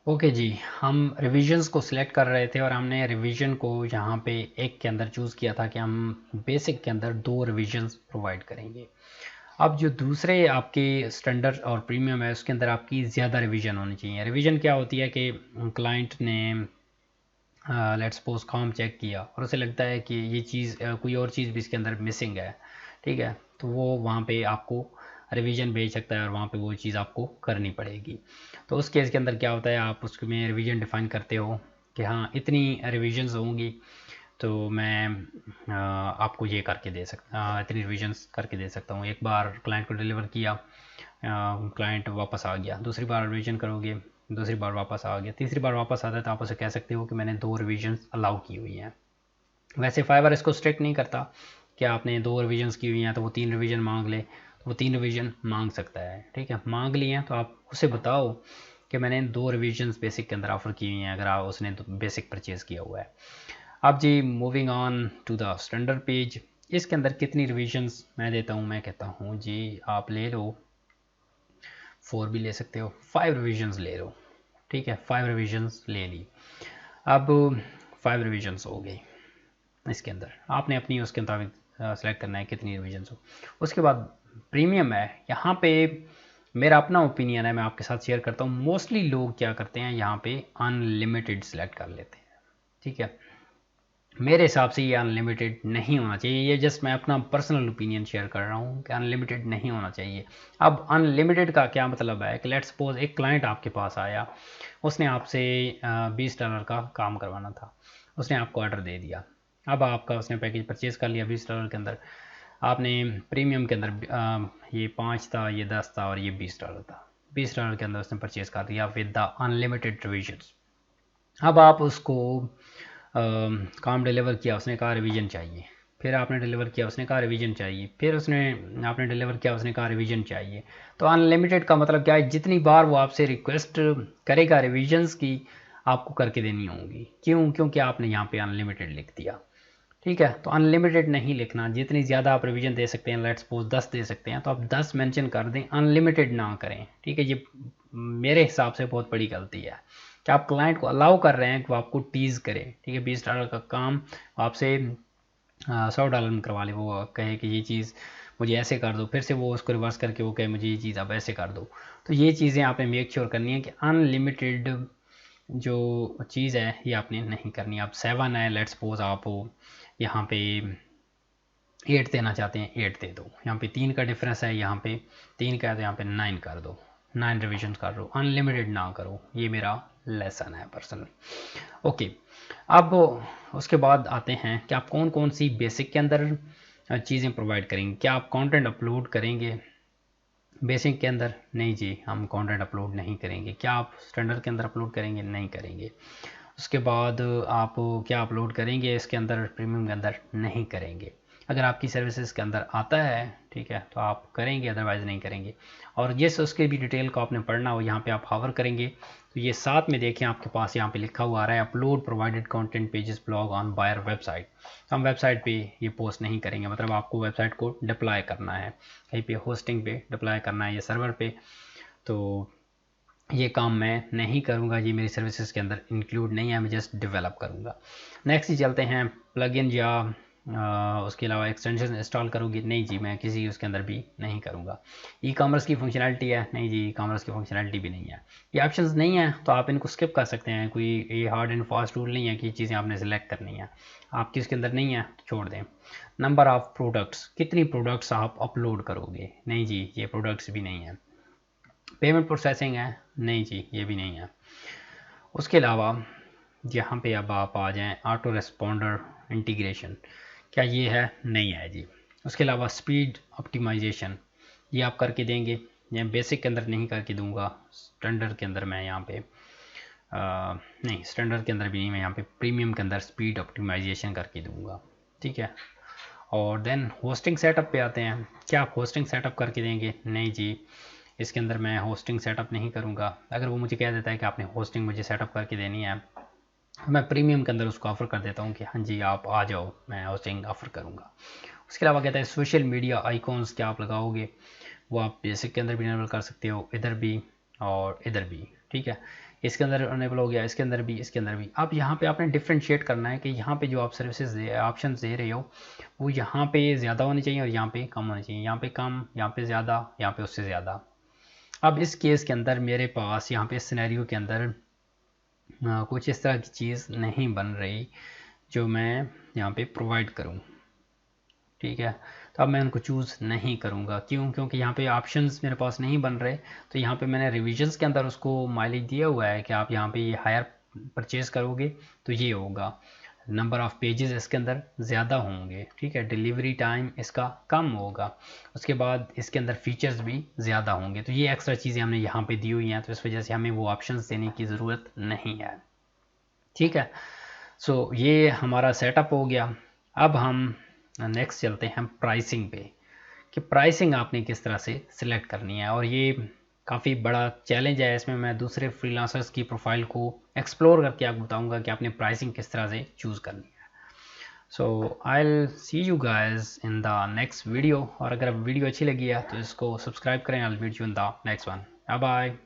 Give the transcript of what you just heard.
Okay जी, हम revisions को select कर रहे थे और हमने रिवीजन को यहाँ पे एक के अंदर चूज़ किया था कि हम बेसिक के अंदर 2 रिविजन्स प्रोवाइड करेंगे। अब जो दूसरे आपके स्टैंडर्ड और प्रीमियम है उसके अंदर आपकी ज़्यादा रिवीजन होनी चाहिए। रिवीजन क्या होती है कि क्लाइंट ने लेट्स सपोज कॉम चेक किया और उसे लगता है कि ये चीज़ कोई और चीज़ भी इसके अंदर मिसिंग है, ठीक है, तो वो वहाँ पे आपको रिवीजन भेज सकता है और वहाँ पे वो चीज़ आपको करनी पड़ेगी। तो उस केस के अंदर क्या होता है, आप उसमें रिवीजन डिफाइन करते हो कि हाँ इतनी रिवीजन्स होंगी तो मैं आपको ये करके दे सकता, इतनी रिवीजन्स करके दे सकता हूँ। एक बार क्लाइंट को डिलीवर किया, क्लाइंट वापस आ गया, दूसरी बार रिवीजन करोगे, दूसरी बार वापस आ गया, तीसरी बार वापस आता है तो आप उसे कह सकते हो कि मैंने 2 रिवीजन्स अलाउ की हुई हैं। वैसे फाइवर इसको स्ट्रिक्ट नहीं करता कि आपने 2 रिवीजन्स की हुई हैं तो वो 3 रिवीजन मांग ले, तो वो 3 रिवीजन मांग सकता है, ठीक है। मांग लिए हैं तो आप उसे बताओ कि मैंने 2 रिवीजन्स बेसिक के अंदर ऑफर की हुई हैं, अगर आप उसने बेसिक परचेज किया हुआ है। अब जी moving on to the standard page, इसके अंदर कितनी रिवीजन्स मैं देता हूँ, मैं कहता हूँ जी आप ले लो 4 भी ले सकते हो, 5 रिवीजन्स ले लो, ठीक है, 5 रिवीजन्स ले ली। अब 5 रिवीजन्स हो गई, इसके अंदर आपने अपनी उसके मुताबिक सेलेक्ट करना है कितनी रिवीजन्स हो। उसके बाद प्रीमियम है, यहाँ पे मेरा अपना ओपिनियन है, मैं आपके साथ शेयर करता हूँ। मोस्टली लोग क्या करते हैं यहाँ पे अनलिमिटेड सेलेक्ट कर लेते हैं, ठीक है। मेरे हिसाब से ये अनलिमिटेड नहीं होना चाहिए, ये जस्ट मैं अपना पर्सनल ओपिनियन शेयर कर रहा हूँ कि अनलिमिटेड नहीं होना चाहिए। अब अनलिमिटेड का क्या मतलब है कि लेट्स सपोज एक क्लाइंट आपके पास आया, उसने आपसे $20 का काम करवाना था, उसने आपको ऑर्डर दे दिया। अब आपका उसने पैकेज परचेज़ कर लिया $20 के अंदर, आपने प्रीमियम के अंदर ये 5 था, ये 10 था और ये $20 था, $20 के अंदर उसने परचेज़ कर दिया विद द अनलिमिटेड रिविजन्स। अब आप उसको काम डिलीवर किया, उसने कहा रिवीजन चाहिए, फिर आपने डिलीवर किया, उसने कहा रिवीजन चाहिए, फिर उसने आपने डिलीवर किया, उसने कहा रिवीजन चाहिए। तो अनलिमिटेड का मतलब क्या है, जितनी बार वो आपसे रिक्वेस्ट करेगा रिवीजन्स की आपको करके देनी होंगी। क्यों? क्योंकि आपने यहाँ पे अनलिमिटेड लिख दिया, ठीक है। तो अनलिमिटेड नहीं लिखना, जितनी ज़्यादा आप रिवीजन दे सकते हैं, लेट्स सपोज 10 दे सकते हैं तो आप 10 मेंशन कर दें, अनलिमिटेड ना करें, ठीक है। ये मेरे हिसाब से बहुत बड़ी गलती है कि आप क्लाइंट को अलाउ कर रहे हैं कि वो आपको टीज़ करे, ठीक है। $20 का काम आपसे $100 में करवा ले, वो कहे कि ये चीज़ मुझे ऐसे कर दो, फिर से वो उसको रिवर्स करके वो कहे मुझे ये चीज़ आप ऐसे कर दो। तो ये चीज़ें आपने मेक श्योर करनी है कि अनलिमिटेड जो चीज़ है ये आपने नहीं करनी। आप 7 है, लेट्स सपोज आप यहाँ पे 8 देना चाहते हैं, 8 दे दो। यहाँ पे 3 का डिफरेंस है, यहाँ पे 3 का है तो यहाँ पे 9 कर दो, 9 रिविजन कर दो, अनलिमिटेड ना करो। ये मेरा लेसन है पर्सनल। ओके, अब उसके बाद आते हैं कि आप कौन कौन सी बेसिक के अंदर चीज़ें प्रोवाइड करेंगे। क्या आप कंटेंट अपलोड करेंगे बेसिक के अंदर? नहीं जी, हम कंटेंट अपलोड नहीं करेंगे। क्या आप स्टैंडर्ड के अंदर अपलोड करेंगे? नहीं करेंगे। उसके बाद आप क्या अपलोड करेंगे इसके अंदर? प्रीमियम के अंदर नहीं करेंगे। अगर आपकी सर्विसेज के अंदर आता है, ठीक है, तो आप करेंगे, अदरवाइज़ नहीं करेंगे। और जिस उसके भी डिटेल को आपने पढ़ना हो यहाँ पे आप हावर करेंगे तो ये साथ में देखें आपके पास यहाँ पे लिखा हुआ आ रहा है upload provided content pages blog on buyer website. हम वेबसाइट पे ये पोस्ट नहीं करेंगे, मतलब आपको वेबसाइट को डिप्लॉय करना है, कहीं पे होस्टिंग पे डिप्लॉय करना है या सर्वर पे, तो ये काम मैं नहीं करूँगा, ये मेरी सर्विसेज के अंदर इंक्लूड नहीं है, मैं जस्ट डेवलप करूँगा। नेक्स्ट ही चलते हैं प्लगइन या उसके अलावा एक्सटेंशन इंस्टॉल करोगे? नहीं जी, मैं किसी उसके अंदर भी नहीं करूँगा। ई कॉमर्स की फंक्शनैलिटी है? नहीं जी, ई कॉमर्स की फंक्शनैलिटी भी नहीं है। ये ऑप्शंस नहीं है तो आप इनको स्किप कर सकते हैं, कोई ये हार्ड एंड फास्ट रूल नहीं है कि चीज़ें आपने सेलेक्ट करनी है, आपकी उसके अंदर नहीं है तो छोड़ दें। नंबर ऑफ़ प्रोडक्ट्स, कितनी प्रोडक्ट्स आप अपलोड करोगे? नहीं जी, ये प्रोडक्ट्स भी नहीं है। पेमेंट प्रोसेसिंग है? नहीं जी, ये भी नहीं है। उसके अलावा यहाँ पे अब आप आ जाएं ऑटो रेस्पॉन्डर इंटीग्रेशन, क्या ये है? नहीं है जी। उसके अलावा स्पीड ऑप्टिमाइजेशन, ये आप करके देंगे? मैं बेसिक के अंदर नहीं करके दूंगा, स्टैंडर्ड के अंदर मैं यहाँ पे नहीं, स्टैंडर्ड के अंदर भी नहीं, मैं यहाँ पे प्रीमियम के अंदर स्पीड ऑप्टिमाइजेशन करके दूंगा, ठीक है। और देन होस्टिंग सेटअप पे आते हैं, क्या आप होस्टिंग सेटअप करके देंगे? नहीं जी, इसके अंदर मैं होस्टिंग सेटअप नहीं करूँगा। अगर वो मुझे कह देता है कि आपने होस्टिंग मुझे सेटअप करके देनी है, मैं प्रीमियम के अंदर उसको ऑफ़र कर देता हूँ कि हाँ जी आप आ जाओ, मैं होस्टिंग ऑफ़र करूँगा। उसके अलावा कहता है सोशल मीडिया आइकॉन्स क्या आप लगाओगे? वो आप बेसिक के अंदर भी इनेबल कर सकते हो, इधर भी और इधर भी, ठीक है। इसके अंदर अनेबल हो गया, इसके अंदर भी, इसके अंदर भी। अब यहाँ पे आपने डिफ्रेंशिएट करना है कि यहाँ पे जो आप सर्विसेज ऑप्शन दे रहे हो वो यहाँ पे ज़्यादा होनी चाहिए और यहाँ पे कम होनी चाहिए, यहाँ पे कम, यहाँ पे ज़्यादा, यहाँ पे उससे ज़्यादा। अब इस केस के अंदर मेरे पास यहाँ पे सिनेरियो के अंदर कुछ इस तरह की चीज़ नहीं बन रही जो मैं यहाँ पे प्रोवाइड करूँ, ठीक है। तो अब मैं उनको चूज़ नहीं करूँगा, क्यों? क्योंकि यहाँ पे ऑप्शंस मेरे पास नहीं बन रहे। तो यहाँ पे मैंने रिविजन्स के अंदर उसको माइलेज दिया हुआ है कि आप यहाँ पे ये हायर परचेज़ करोगे तो ये होगा, नंबर ऑफ़ पेजेस इसके अंदर ज़्यादा होंगे, ठीक है, डिलीवरी टाइम इसका कम होगा, उसके बाद इसके अंदर फीचर्स भी ज़्यादा होंगे। तो ये एक्स्ट्रा चीज़ें हमने यहाँ पे दी हुई हैं, तो इस वजह से हमें वो ऑप्शंस देने की ज़रूरत नहीं है, ठीक है। सो ये हमारा सेटअप हो गया। अब हम नेक्स्ट चलते हैं प्राइसिंग पे, कि प्राइसिंग आपने किस तरह से सिलेक्ट करनी है। और ये काफ़ी बड़ा चैलेंज है, इसमें मैं दूसरे फ्रीलांसर्स की प्रोफाइल को एक्सप्लोर करके आपको बताऊंगा कि आपने प्राइसिंग किस तरह से चूज़ करनी है। So I will see you guys in the next video. और अगर वीडियो अच्छी लगी है तो इसको सब्सक्राइब करें। I will meet you in the next one. Bye bye.